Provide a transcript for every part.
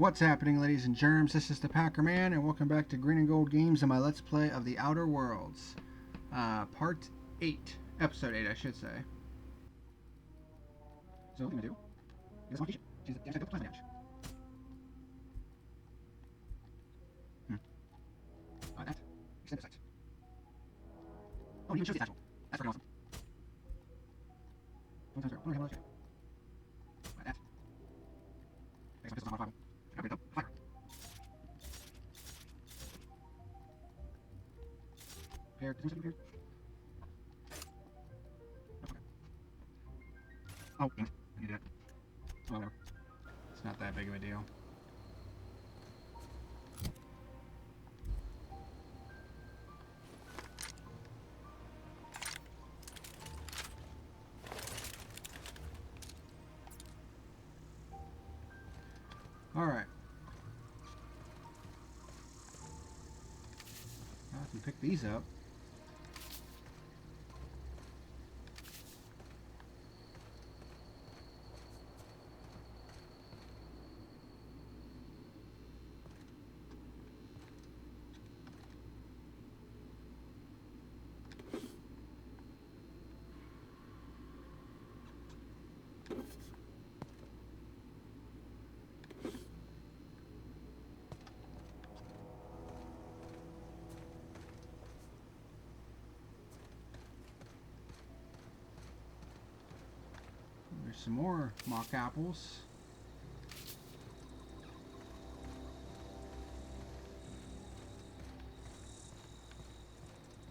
What's happening, ladies and germs? This is the PackerMan, and welcome back to Green and Gold Games and my Let's Play of The Outer Worlds. Part 8. Episode 8, I should say. So, what are you gonna do? Get this monkey shit. She's the damage. That. Extend the sights. Oh, you even shows the actual. That's freaking awesome. Don't have another shit. That. Makes my pistol's not modifiable. Upgrade though. Fire. Repaired. Is there something repaired? That's okay. Oh, dang it. I need that. Oh, whatever. It's not that big of a deal. Alright. Now I can pick these up. There's some more mock apples.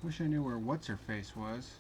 Wish I knew where what's-her-face was.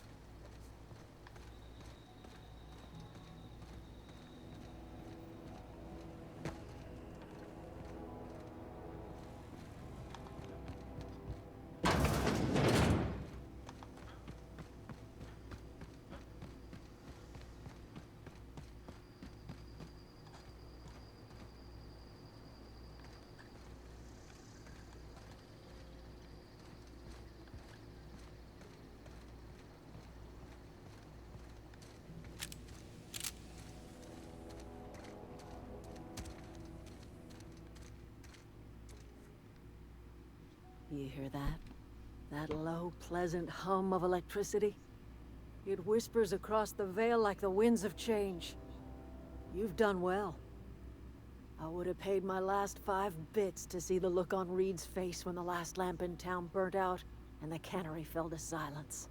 You hear that? That low, pleasant hum of electricity? It whispers across the veil like the winds of change. You've done well. I would have paid my last 5 bits to see the look on Reed's face when the last lamp in town burnt out and the cannery fell to silence.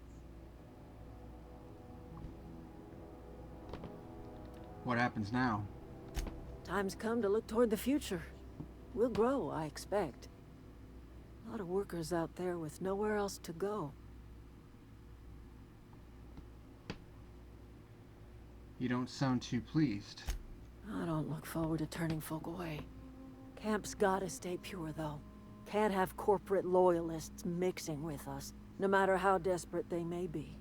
What happens now? Time's come to look toward the future. We'll grow, I expect. A lot of workers out there with nowhere else to go. You don't sound too pleased. I don't look forward to turning folk away. Camp's gotta stay pure, though. Can't have corporate loyalists mixing with us, no matter how desperate they may be.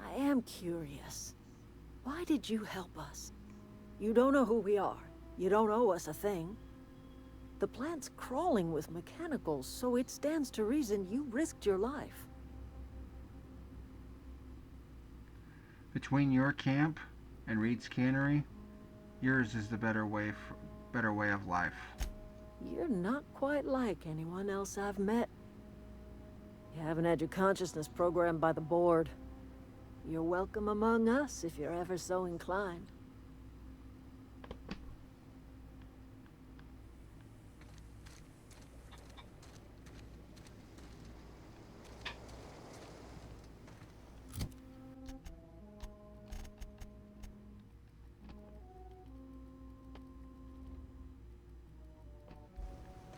I am curious. Why did you help us? You don't know who we are. You don't owe us a thing. The plant's crawling with mechanicals, so it stands to reason you risked your life. Between your camp and Reed's cannery, yours is the better way of life. You're not quite like anyone else I've met. You haven't had your consciousness programmed by the board. You're welcome among us if you're ever so inclined.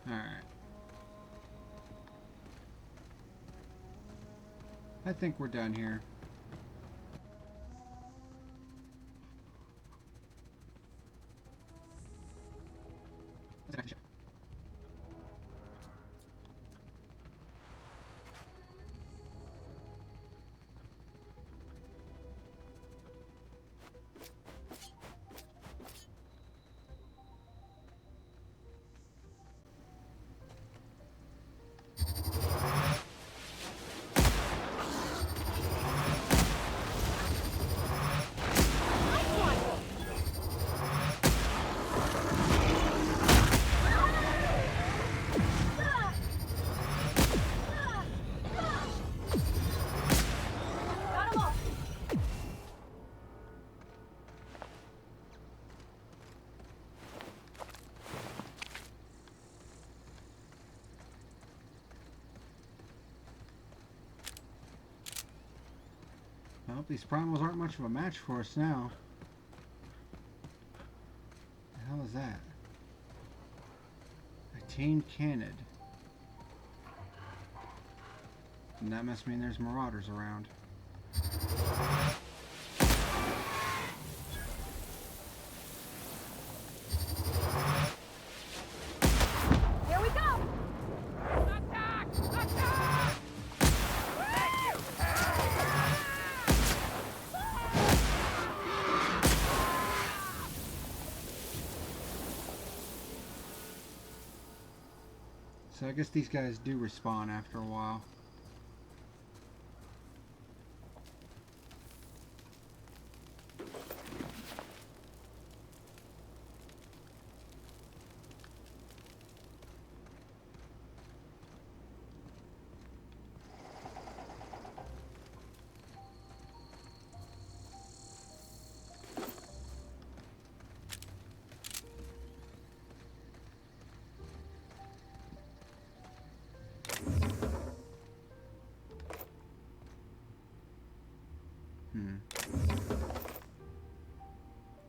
Alright. I think we're done here. these primals aren't much of a match for us now. The hell is that? Attained Canid. And that must mean there's marauders around. Here we go! Attack! Attack! Thank you! So I guess these guys do respawn after a while.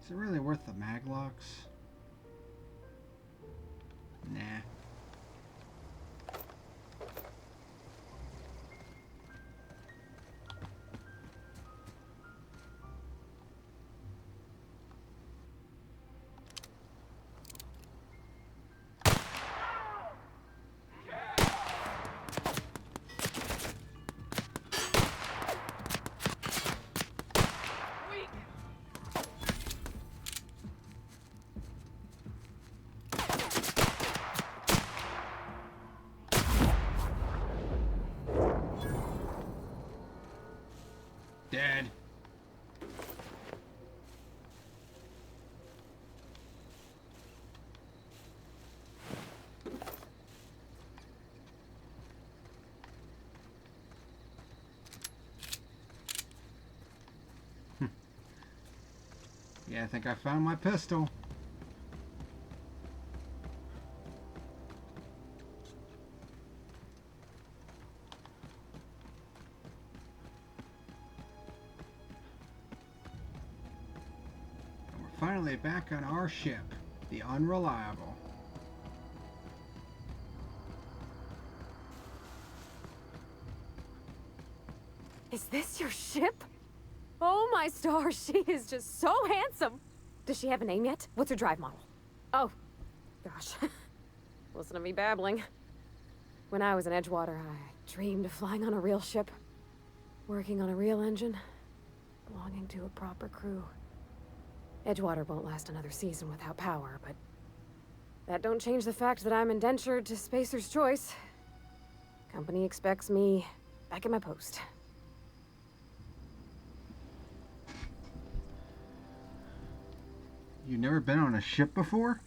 Is it really worth the maglocks? Nah. Dead. Yeah, I think I found my pistol. Finally back on our ship, the Unreliable. Is this your ship? Oh my stars, she is just so handsome. Does she have a name yet? What's her drive model? Oh, gosh. Listen to me babbling. When I was in Edgewater, I dreamed of flying on a real ship, working on a real engine, belonging to a proper crew. Edgewater won't last another season without power, but that don't change the fact that I'm indentured to Spacer's Choice. Company expects me back at my post. You've never been on a ship before?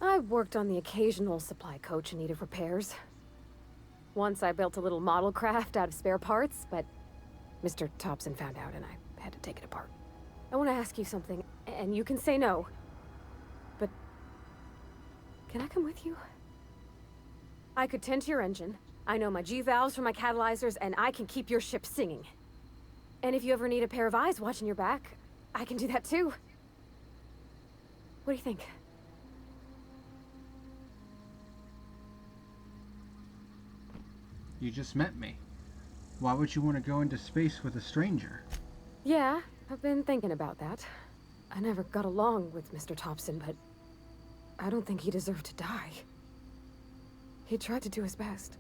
I worked on the occasional supply coach in need of repairs. Once I built a little model craft out of spare parts, but Mr. Thompson found out and I had to take it apart. I want to ask you something, and you can say no. But can I come with you? I could tend to your engine. I know my G-valves for my catalyzers, and I can keep your ship singing. And if you ever need a pair of eyes watching your back, I can do that too. What do you think? You just met me. Why would you want to go into space with a stranger? Yeah, I've been thinking about that. I never got along with Mr. Thompson, but I don't think he deserved to die. He tried to do his best.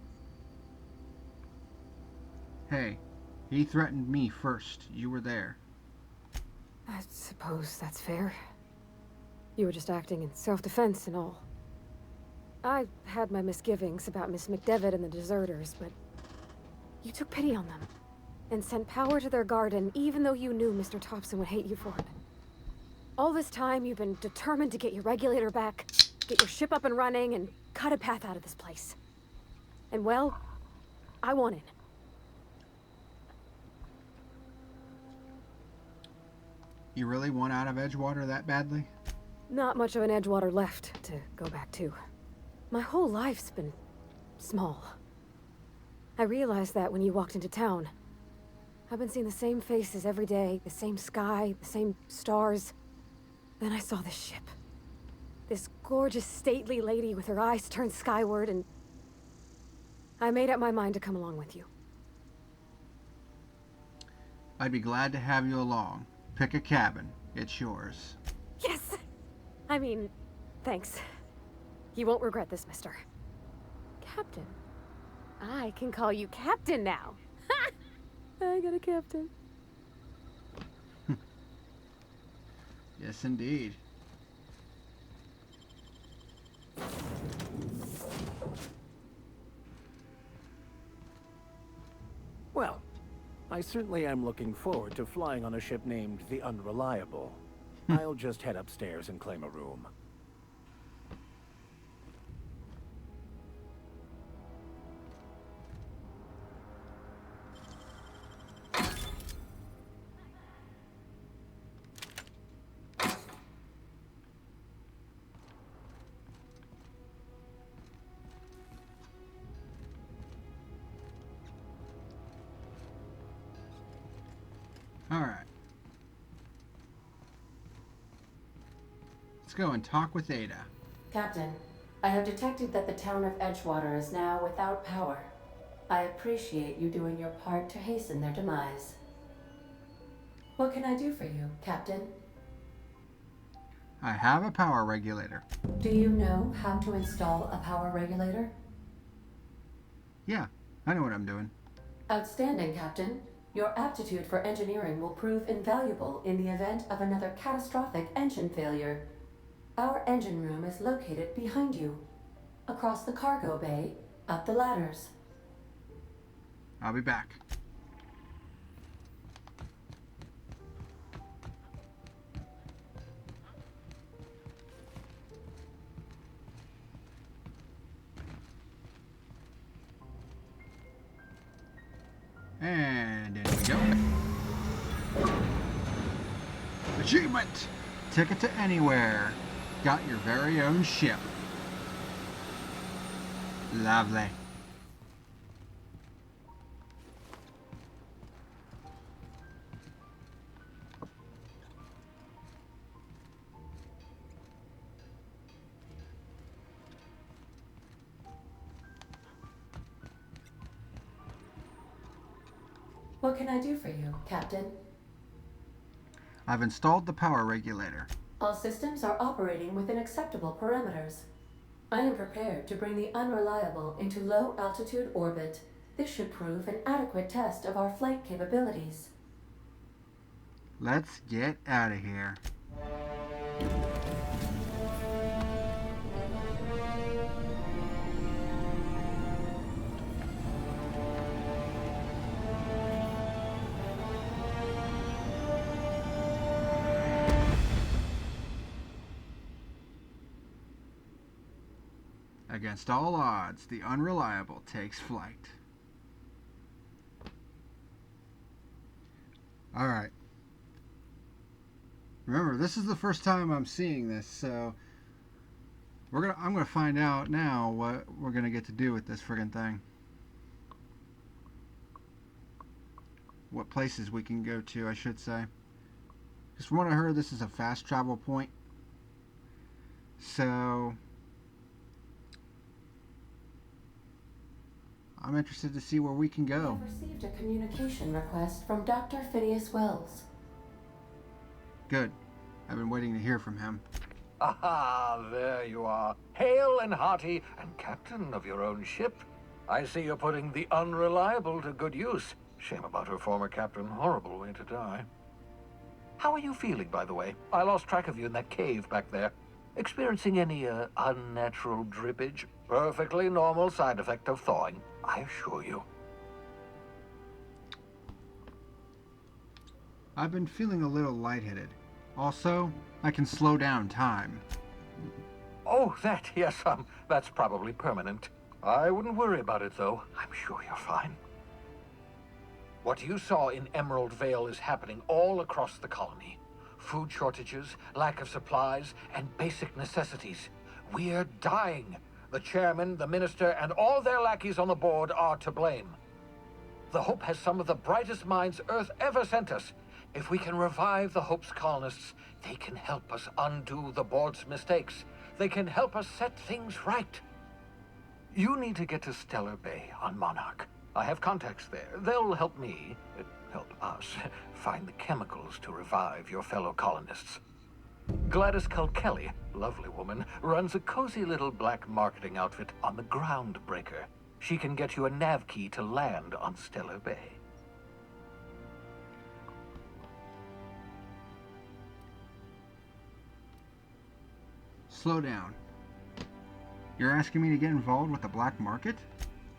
Hey, he threatened me first. You were there. I suppose that's fair. You were just acting in self-defense and all. I had my misgivings about Miss McDevitt and the deserters, but you took pity on them and sent power to their garden even though you knew Mr. Thompson would hate you for it. All this time, you've been determined to get your regulator back, get your ship up and running, and cut a path out of this place. And well, I won in. You really want out of Edgewater that badly? Not much of an Edgewater left to go back to. My whole life's been small. I realized that when you walked into town. I've been seeing the same faces every day, the same sky, the same stars. Then I saw this ship. This gorgeous, stately lady with her eyes turned skyward, and I made up my mind to come along with you. I'd be glad to have you along. Pick a cabin. It's yours. Yes! I mean, thanks. You won't regret this, mister. Captain. I can call you Captain now. Ha! I got a captain. Yes, indeed. Well, I certainly am looking forward to flying on a ship named the Unreliable. I'll just head upstairs and claim a room. All right. Let's go and talk with Ada. Captain, I have detected that the town of Edgewater is now without power. I appreciate you doing your part to hasten their demise. What can I do for you, Captain? I have a power regulator. Do you know how to install a power regulator? Yeah, I know what I'm doing. Outstanding, Captain. Your aptitude for engineering will prove invaluable in the event of another catastrophic engine failure. Our engine room is located behind you. Across the cargo bay, up the ladders. I'll be back. And in we go. Achievement! Ticket to anywhere. Got your very own ship. Lovely. What can I do for you, Captain? I've installed the power regulator. All systems are operating within acceptable parameters. I am prepared to bring the Unreliable into low-altitude orbit. This should prove an adequate test of our flight capabilities. Let's get out of here. Against all odds, the Unreliable takes flight. Alright. Remember, this is the first time I'm seeing this, so I'm gonna find out now what we're gonna get to do with this friggin' thing. What places we can go to, I should say. Because from what I heard, this is a fast travel point. So I'm interested to see where we can I go. have received a communication request from Dr. Phineas Wells. Good. I've been waiting to hear from him. Aha, there you are. Hale and hearty, and captain of your own ship. I see you're putting the Unreliable to good use. Shame about her former captain. Horrible way to die. How are you feeling, by the way? I lost track of you in that cave back there. Experiencing any, unnatural drippage? Perfectly normal side effect of thawing, I assure you. I've been feeling a little lightheaded. Also, I can slow down time. Oh, that, yes, that's probably permanent. I wouldn't worry about it, though. I'm sure you're fine. What you saw in Emerald Vale is happening all across the colony. Food shortages, lack of supplies, and basic necessities. We're dying. The chairman, the minister, and all their lackeys on the board are to blame. The Hope has some of the brightest minds Earth ever sent us. If we can revive the Hope's colonists, they can help us undo the board's mistakes. They can help us set things right. You need to get to Stellar Bay on Monarch. I have contacts there. They'll help me, help us, find the chemicals to revive your fellow colonists. Gladys Kelly, lovely woman, runs a cozy little black marketing outfit on the Groundbreaker. She can get you a nav key to land on Stellar Bay. Slow down. You're asking me to get involved with the black market?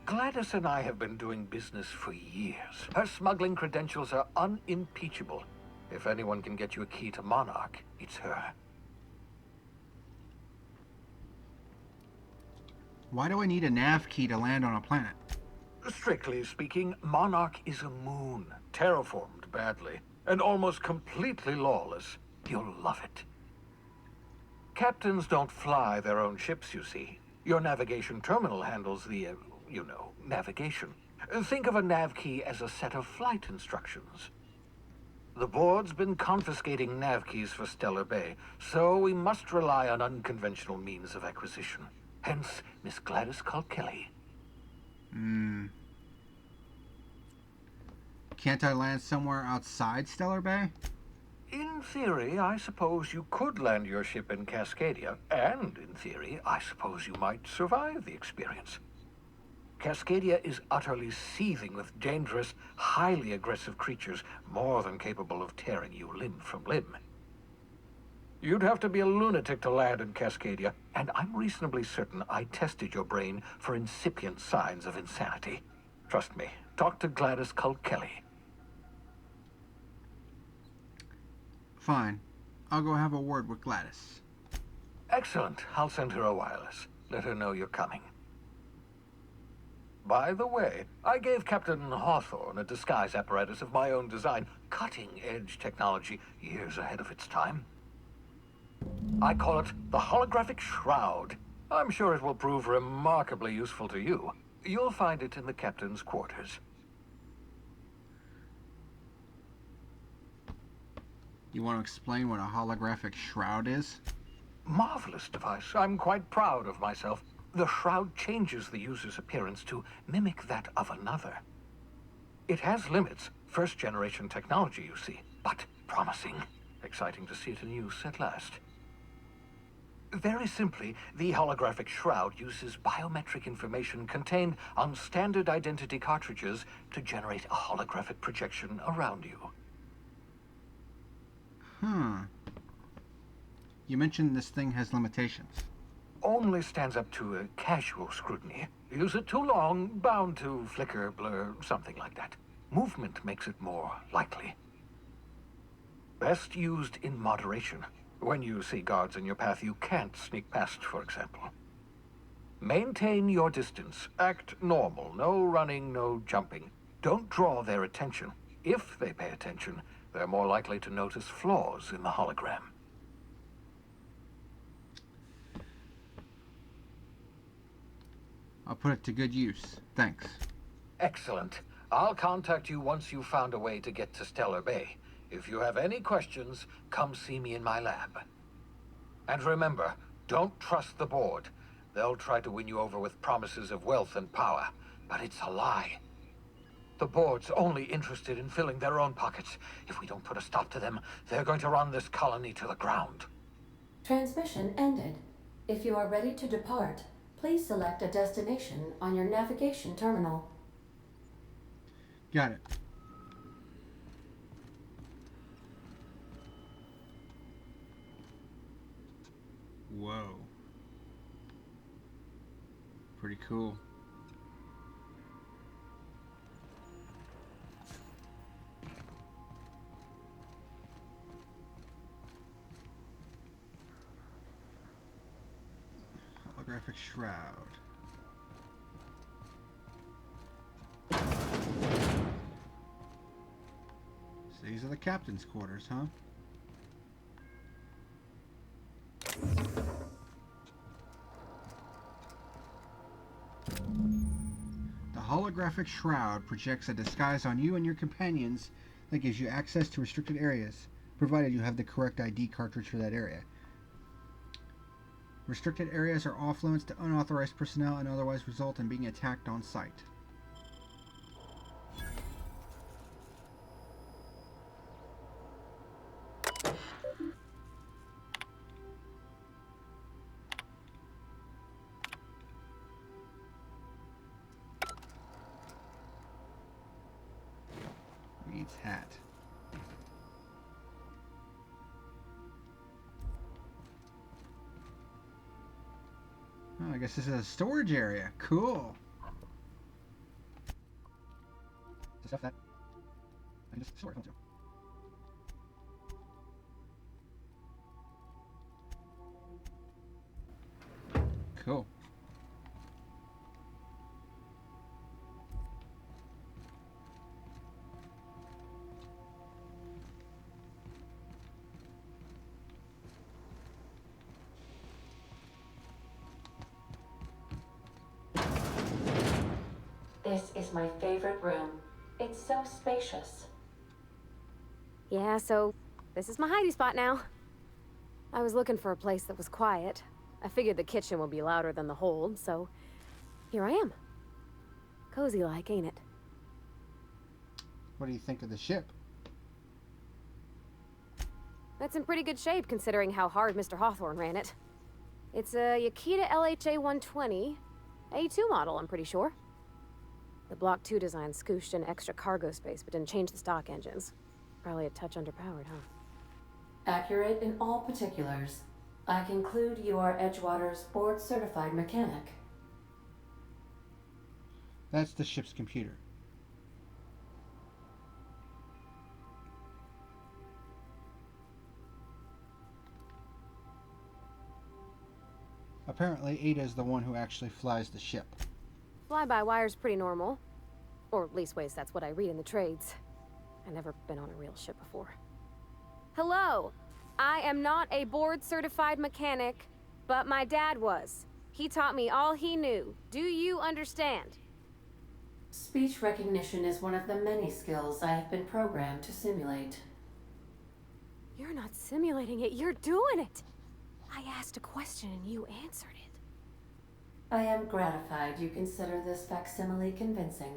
Gladys and I have been doing business for years. Her smuggling credentials are unimpeachable. If anyone can get you a key to Monarch, it's her. Why do I need a nav key to land on a planet? Strictly speaking, Monarch is a moon, terraformed badly, and almost completely lawless. You'll love it. Captains don't fly their own ships, you see. Your navigation terminal handles the, navigation. Think of a nav key as a set of flight instructions. The board's been confiscating nav keys for Stellar Bay, so we must rely on unconventional means of acquisition. Hence, Miss Gladys Kelly. Can't I land somewhere outside Stellar Bay? In theory, I suppose you could land your ship in Cascadia, and in theory, I suppose you might survive the experience. Cascadia is utterly seething with dangerous, highly aggressive creatures, more than capable of tearing you limb from limb. You'd have to be a lunatic to land in Cascadia, and I'm reasonably certain I tested your brain for incipient signs of insanity. Trust me, talk to Gladys Kelly. Fine. I'll go have a word with Gladys. Excellent. I'll send her a wireless. Let her know you're coming. By the way, I gave Captain Hawthorne a disguise apparatus of my own design, cutting-edge technology, years ahead of its time. I call it the holographic shroud. I'm sure it will prove remarkably useful to you. You'll find it in the captain's quarters. You want to explain what a holographic shroud is? Marvelous device. I'm quite proud of myself. The shroud changes the user's appearance to mimic that of another. It has limits, first-generation technology, you see, but promising. Exciting to see it in use at last. Very simply, the holographic shroud uses biometric information contained on standard identity cartridges to generate a holographic projection around you. You mentioned this thing has limitations. Only stands up to a casual scrutiny. Use it too long, bound to flicker, blur, something like that. Movement makes it more likely. Best used in moderation. When you see guards in your path you can't sneak past, for example. Maintain your distance. Act normal. No running, no jumping. Don't draw their attention. If they pay attention, they're more likely to notice flaws in the hologram. I'll put it to good use. Thanks. Excellent. I'll contact you once you've found a way to get to Stellar Bay. If you have any questions, come see me in my lab. And remember, don't trust the board. They'll try to win you over with promises of wealth and power, but it's a lie. The board's only interested in filling their own pockets. If we don't put a stop to them, they're going to run this colony to the ground. Transmission ended. If you are ready to depart, please select a destination on your navigation terminal. Got it. Whoa. Pretty cool. Holographic shroud. So these are the captain's quarters, huh? The holographic shroud projects a disguise on you and your companions that gives you access to restricted areas, provided you have the correct ID cartridge for that area. Restricted areas are off limits to unauthorized personnel and otherwise result in being attacked on sight. Reed's hat. Oh, I guess this is a storage area. Cool. The stuff that I can just store if I want to. Cool. This is my favorite room. It's so spacious. Yeah, so this is my hidey spot now. I was looking for a place that was quiet. I figured the kitchen would be louder than the hold, so here I am. Cozy like, ain't it? What do you think of the ship? That's in pretty good shape considering how hard Mr. Hawthorne ran it. It's a Yakita LHA 120, A2 model, I'm pretty sure. The Block 2 design scooshed in extra cargo space, but didn't change the stock engines. Probably a touch underpowered, huh? Accurate in all particulars. I conclude you are Edgewater's board-certified mechanic. That's the ship's computer. Apparently, Ada's the one who actually flies the ship. Fly-by-wire's pretty normal. Or leastways, that's what I read in the trades. I've never been on a real ship before. Hello! I am not a board-certified mechanic, but my dad was. He taught me all he knew. Do you understand? Speech recognition is one of the many skills I have been programmed to simulate. You're not simulating it, you're doing it! I asked a question and you answered it. I am gratified you consider this facsimile convincing.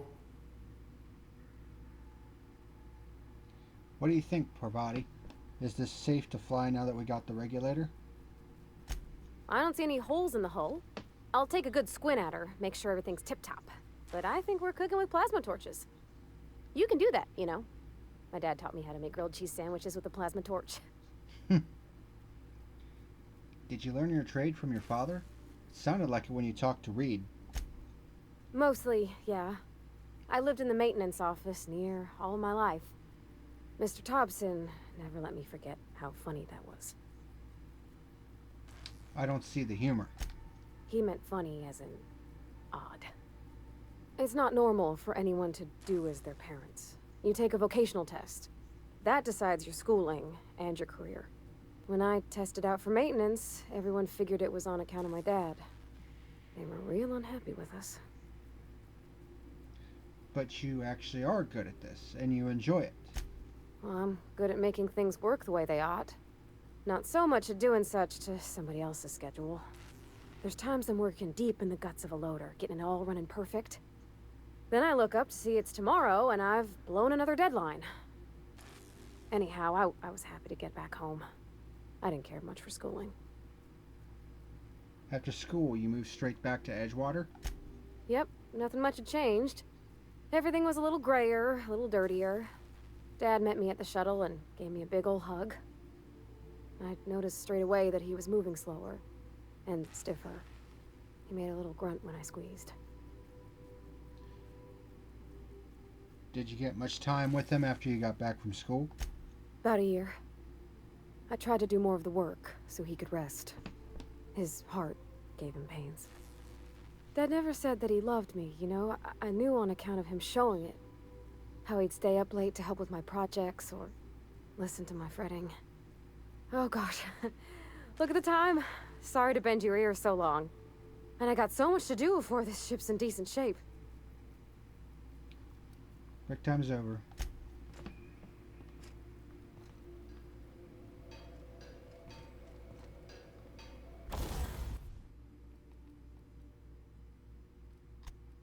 What do you think, Parvati? Is this safe to fly now that we got the regulator? I don't see any holes in the hull. I'll take a good squint at her, make sure everything's tip-top. But I think we're cooking with plasma torches. You can do that, you know. My dad taught me how to make grilled cheese sandwiches with a plasma torch. Did you learn your trade from your father? It sounded like it when you talked to Reed. Mostly, yeah. I lived in the maintenance office near all my life. Mr. Thompson never let me forget how funny that was. I don't see the humor. He meant funny as in odd. It's not normal for anyone to do as their parents. You take a vocational test. That decides your schooling and your career. When I tested out for maintenance, everyone figured it was on account of my dad. They were real unhappy with us. But you actually are good at this, and you enjoy it. Well, I'm good at making things work the way they ought. Not so much at doing such to somebody else's schedule. There's times I'm working deep in the guts of a loader, getting it all running perfect. Then I look up to see it's tomorrow, and I've blown another deadline. Anyhow, I was happy to get back home. I didn't care much for schooling. After school, you moved straight back to Edgewater? Yep, nothing much had changed. Everything was a little grayer, a little dirtier. Dad met me at the shuttle and gave me a big ol' hug. I noticed straight away that he was moving slower and stiffer. He made a little grunt when I squeezed. Did you get much time with him after you got back from school? About a year. I tried to do more of the work so he could rest. His heart gave him pains. Dad never said that he loved me, you know? I knew on account of him showing it. How he'd stay up late to help with my projects or listen to my fretting. Oh gosh, look at the time. Sorry to bend your ears so long. And I got so much to do before this ship's in decent shape. Break time's over.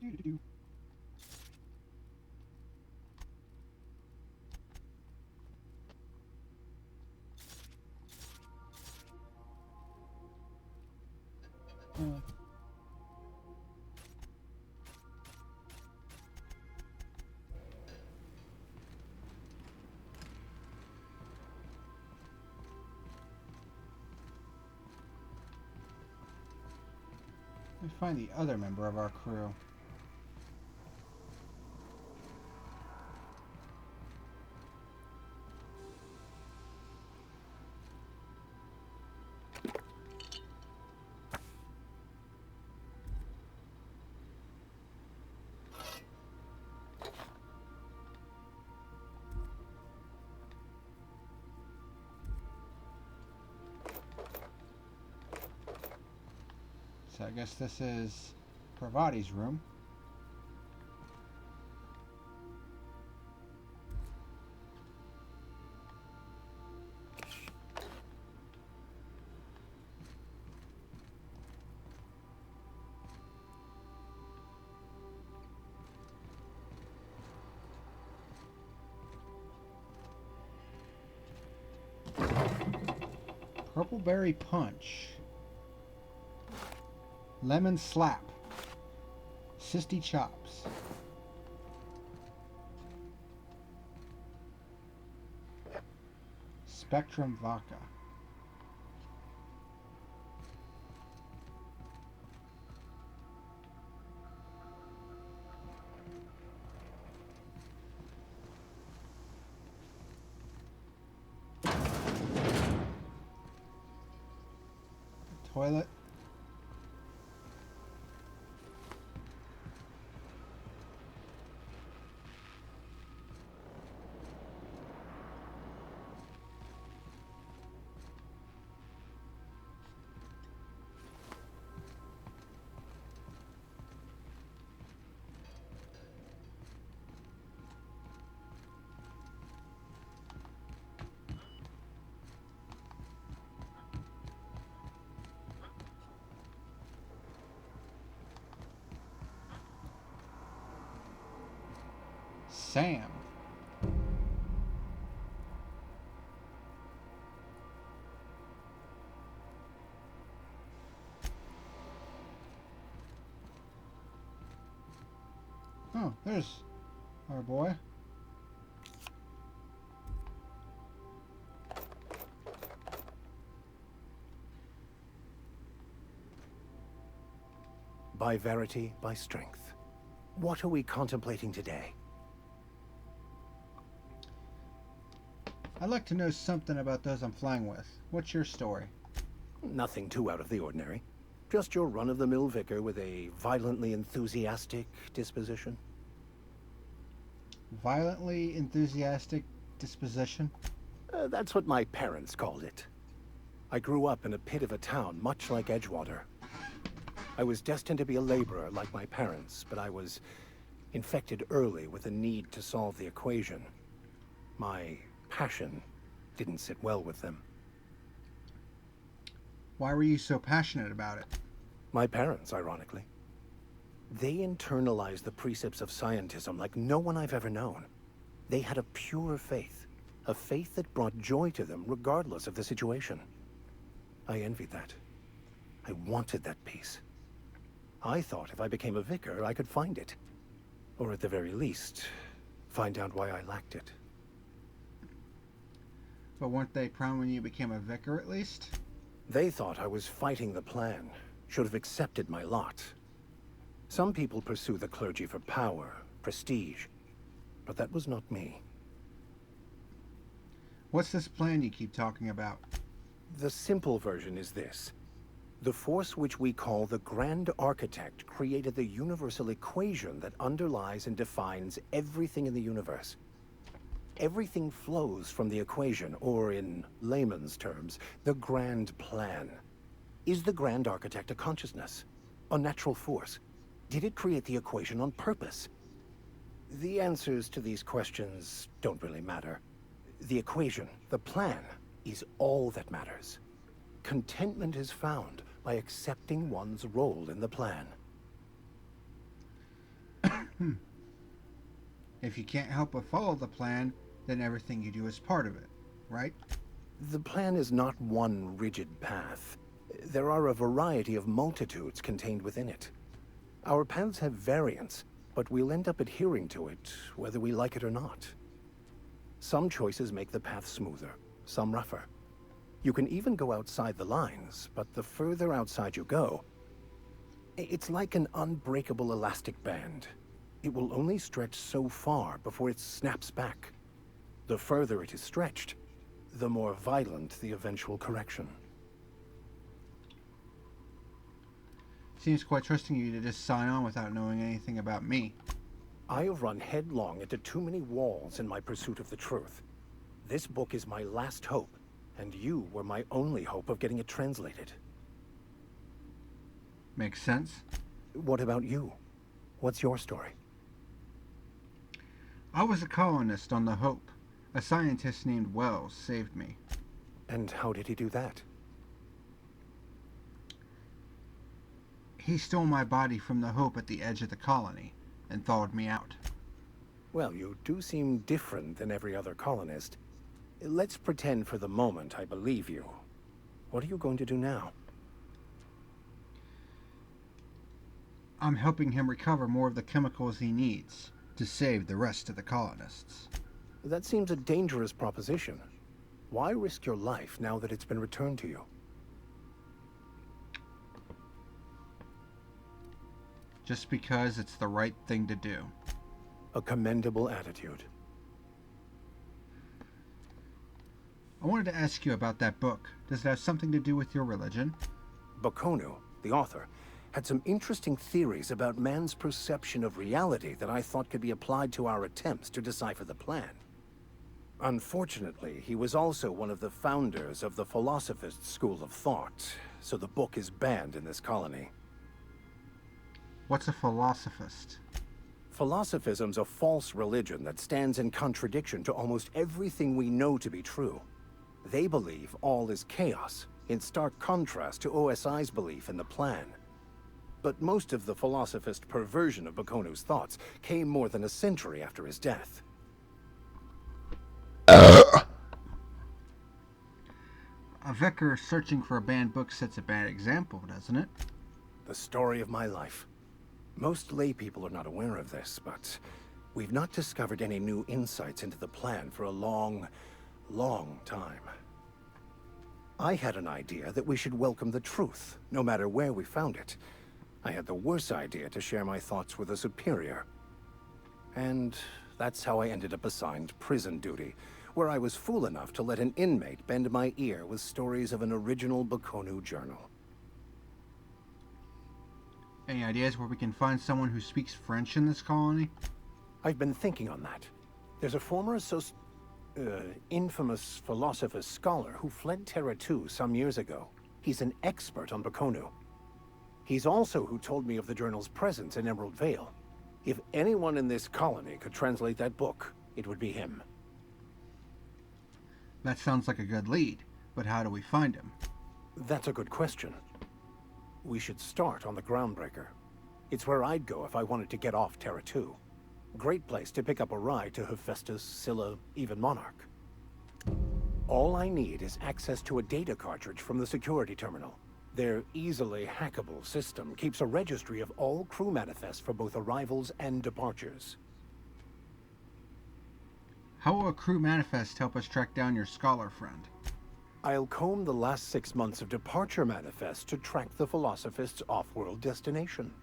Doo-doo-doo. Let's find the other member of our crew. So I guess this is Pravati's room. Purple berry punch. Lemon slap. Sisty chops. Spectrum vodka. Toilet. Sam. Oh, there's our boy. By verity, by strength. What are we contemplating today? I'd like to know something about those I'm flying with. What's your story? Nothing too out of the ordinary. Just your run-of-the-mill vicar with a violently enthusiastic disposition. Violently enthusiastic disposition? That's what my parents called it. I grew up in a pit of a town, much like Edgewater. I was destined to be a laborer like my parents, but I was infected early with a need to solve the equation. My passion didn't sit well with them. Why were you so passionate about it? My parents, ironically. They internalized the precepts of scientism like no one I've ever known. They had a pure faith, a faith that brought joy to them regardless of the situation. I envied that. I wanted that peace. I thought if I became a vicar, I could find it. Or at the very least, find out why I lacked it. But weren't they proud when you became a vicar at least? They thought I was fighting the plan, should have accepted my lot. Some people pursue the clergy for power, prestige, but that was not me. What's this plan you keep talking about? The simple version is this. The force which we call the Grand Architect created the universal equation that underlies and defines everything in the universe. Everything flows from the equation, or in layman's terms, the grand plan. Is the Grand Architect a consciousness? A natural force? Did it create the equation on purpose? The answers to these questions don't really matter. The equation, the plan, is all that matters. Contentment is found by accepting one's role in the plan. If you can't help but follow the plan, then everything you do is part of it, right? The plan is not one rigid path. There are a variety of multitudes contained within it. Our paths have variance, but we'll end up adhering to it, whether we like it or not. Some choices make the path smoother, some rougher. You can even go outside the lines, but the further outside you go, it's like an unbreakable elastic band. It will only stretch so far before it snaps back. The further it is stretched, the more violent the eventual correction. Seems quite trusting you to just sign on without knowing anything about me. I have run headlong into too many walls in my pursuit of the truth. This book is my last hope, and you were my only hope of getting it translated. Makes sense. What about you? What's your story? I was a colonist on the Hope. A scientist named Wells saved me. And how did he do that? He stole my body from the Hope at the edge of the colony and thawed me out. Well, you do seem different than every other colonist. Let's pretend for the moment I believe you. What are you going to do now? I'm helping him recover more of the chemicals he needs to save the rest of the colonists. That seems a dangerous proposition. Why risk your life now that it's been returned to you? Just because it's the right thing to do. A commendable attitude. I wanted to ask you about that book. Does it have something to do with your religion? Bakonu, the author, had some interesting theories about man's perception of reality that I thought could be applied to our attempts to decipher the plan. Unfortunately, he was also one of the founders of the Philosophist school of thought, so the book is banned in this colony. What's a philosophist? Philosophism's a false religion that stands in contradiction to almost everything we know to be true. They believe all is chaos, in stark contrast to OSI's belief in the plan. But most of the philosophist perversion of Bakonu's thoughts came more than a century after his death. A vicar searching for a banned book sets a bad example, doesn't it? The story of my life. Most lay people are not aware of this, but we've not discovered any new insights into the plan for a long, long time. I had an idea that we should welcome the truth, no matter where we found it. I had the worse idea to share my thoughts with a superior. And that's how I ended up assigned prison duty, where I was fool enough to let an inmate bend my ear with stories of an original Bakonu journal. Any ideas where we can find someone who speaks French in this colony? I've been thinking on that. There's a former infamous philosopher scholar who fled Terra 2 some years ago. He's an expert on Bakonu. He's also who told me of the journal's presence in Emerald Vale. If anyone in this colony could translate that book, it would be him. That sounds like a good lead, but how do we find him? That's a good question. We should start on the Groundbreaker. It's where I'd go if I wanted to get off Terra 2. Great place to pick up a ride to Hephaestus, Scylla, even Monarch. All I need is access to a data cartridge from the security terminal. Their easily hackable system keeps a registry of all crew manifests for both arrivals and departures. How will a crew manifest help us track down your scholar friend? I'll comb the last 6 months of departure manifests to track the Philosophist's off-world destination.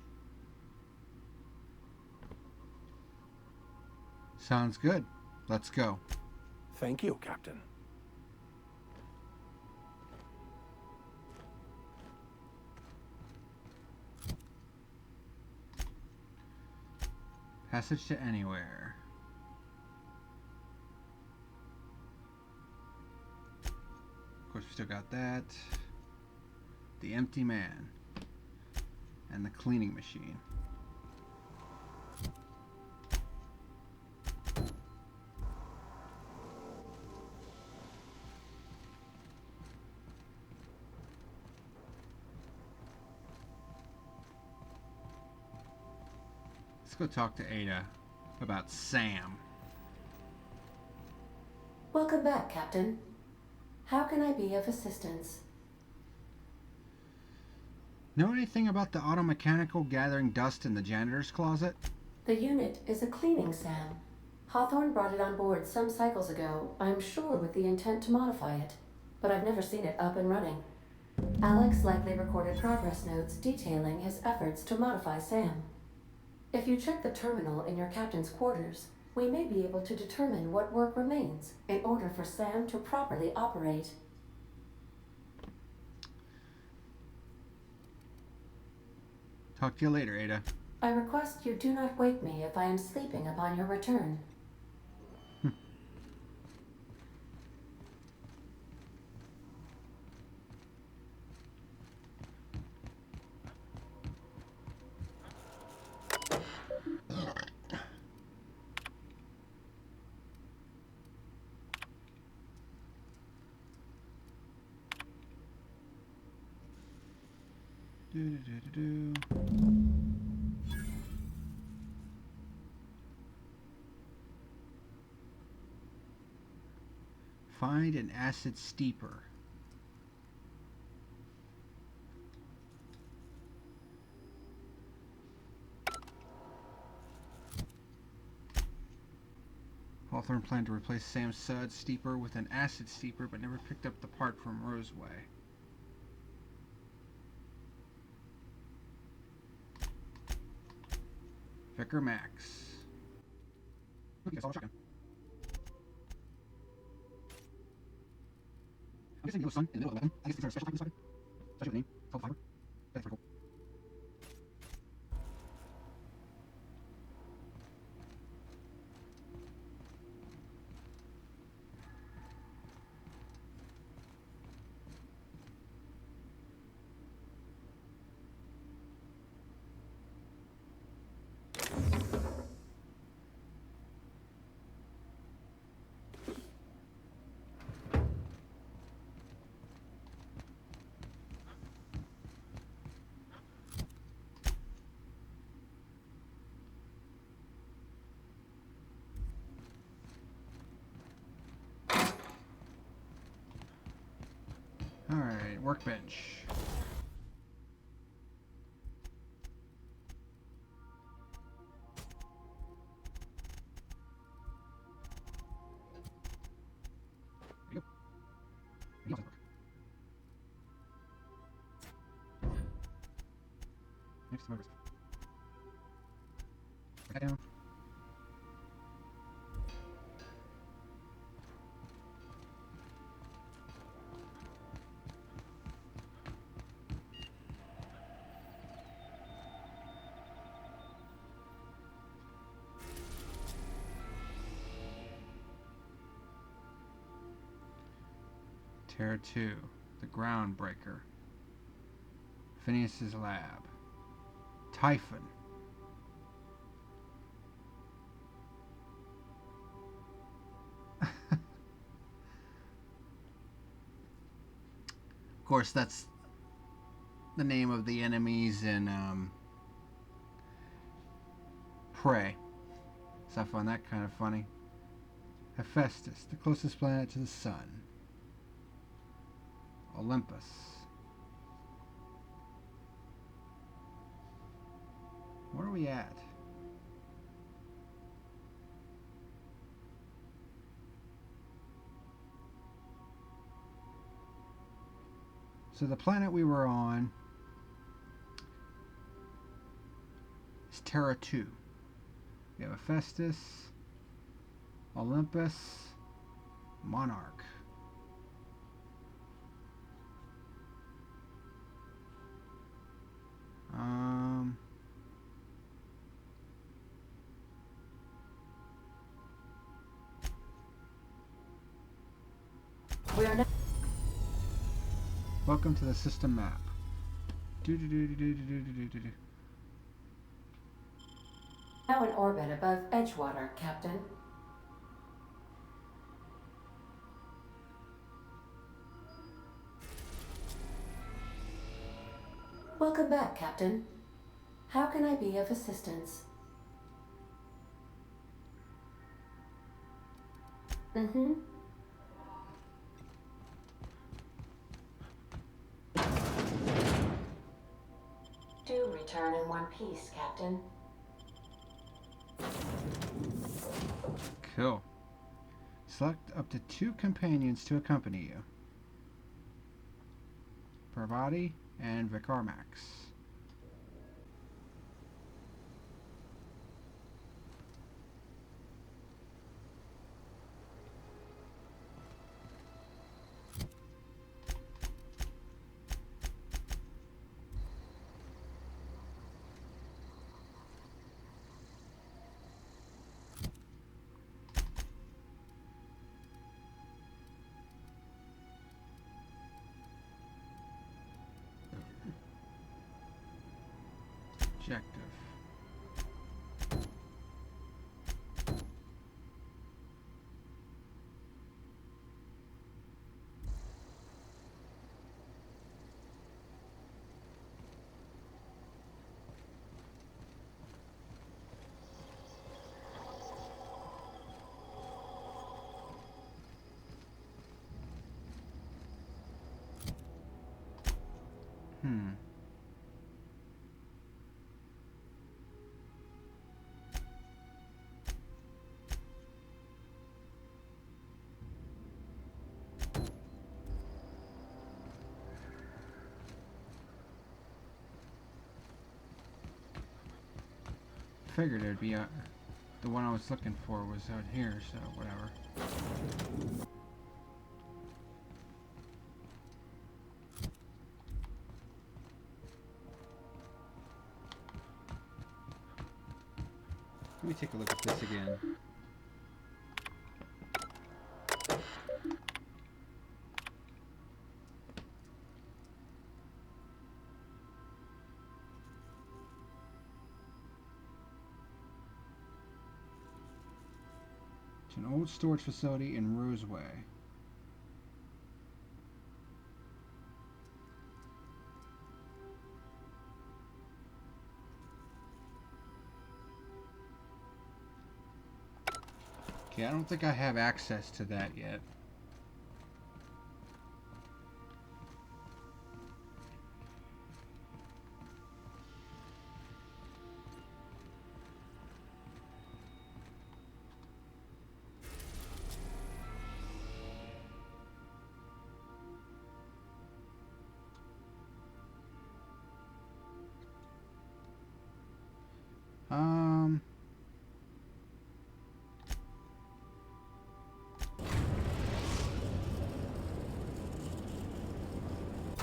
Sounds good. Let's go. Thank you, Captain. Passage to anywhere. Of course, we still got that. The empty man. And the cleaning machine. Let's go talk to Ada about Sam. Welcome back, Captain. How can I be of assistance? Know anything about the automechanical gathering dust in the janitor's closet? The unit is a cleaning SAM. Hawthorne brought it on board some cycles ago, I'm sure with the intent to modify it. But I've never seen it up and running. Alex likely recorded progress notes detailing his efforts to modify SAM. If you check the terminal in your captain's quarters, we may be able to determine what work remains in order for SAM to properly operate. Talk to you later, Ada. I request you do not wake me if I am sleeping upon your return. Find an acid steeper. Hawthorne planned to replace Sam's Sud steeper with an acid steeper, but never picked up the part from Roseway. Vicar Max. Okay, that's all shotgun. I'm guessing yellow sun in the middle of the weapon. I guess these are special type of shotgun. Especially with the name. It's called fiber. That's pretty cool. Alright, workbench. There you go. Maybe I'll take a look. Next to motors. Put that down. Terra 2, the Groundbreaker. Phineas's Lab. Typhon. Of course, that's the name of the enemies in Prey. So I find that kind of funny. Hephaestus, the closest planet to the sun. Olympus. Where are we at? So the planet we were on is Terra 2. We have Hephaestus, Olympus, Monarch. We are now Welcome to the system map. in orbit above Edgewater, Captain. Welcome back, Captain. How can I be of assistance? Mm-hmm. Do return in one piece, Captain. Cool. Select up to 2 companions to accompany you. Parvati and Vikarmax. Objective. Hmm. Figured it'd be the one I was looking for was out here, so whatever. Let me take a look at this again. It's an old storage facility in Roseway. Okay, I don't think I have access to that yet.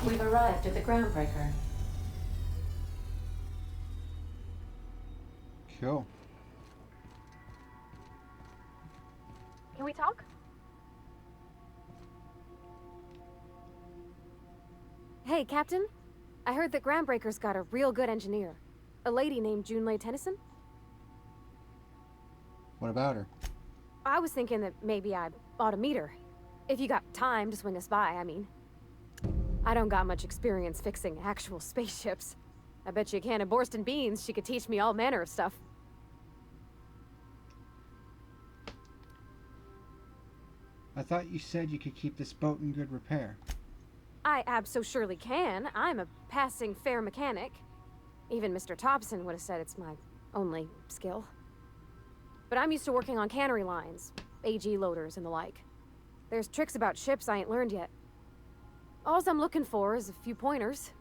We've arrived at the groundbreaker. Cool. Can we talk? Hey, Captain. I heard that Groundbreaker's got a real good engineer. A lady named Junlei Tennyson. What about her? I was thinking that maybe I ought to meet her. If you got time to swing us by, I mean. I don't got much experience fixing actual spaceships. I bet you a can of Borston beans she could teach me all manner of stuff. I thought you said you could keep this boat in good repair. I abso-surely can. I'm a passing fair mechanic. Even Mr. Thompson would have said it's my only skill. But I'm used to working on cannery lines, AG loaders and the like. There's tricks about ships I ain't learned yet. All I'm looking for is a few pointers.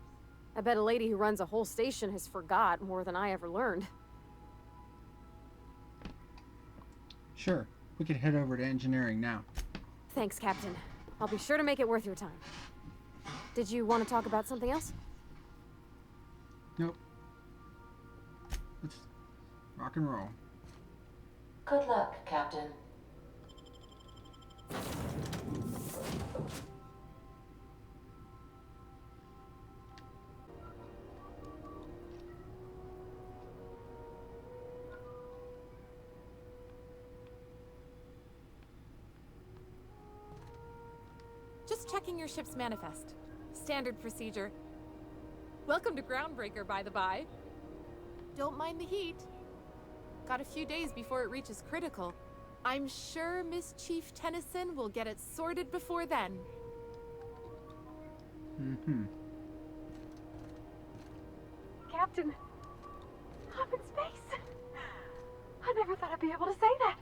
I bet a lady who runs a whole station has forgot more than I ever learned. Sure, we could head over to engineering now. Thanks, Captain. I'll be sure to make it worth your time. Did you want to talk about something else? Nope. Let's rock and roll. Good luck, Captain. Just checking your ship's manifest. Standard procedure. Welcome to Groundbreaker, by the by. Don't mind the heat. Got a few days before it reaches critical. I'm sure Miss Chief Tennyson will get it sorted before then. Mm-hmm. Captain, I'm in space. I never thought I'd be able to say that.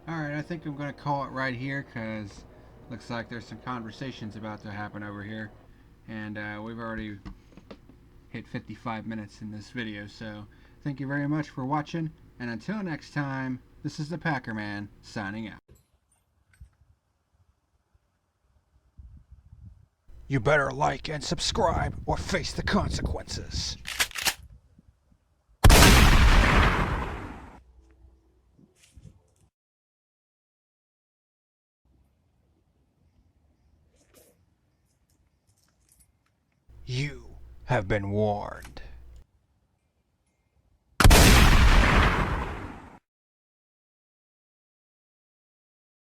Alright, I think I'm going to call it right here because looks like there's some conversations about to happen over here. And we've already hit 55 minutes in this video, so thank you very much for watching. And until next time, this is the PackerMan signing out. You better like and subscribe or face the consequences. You have been warned.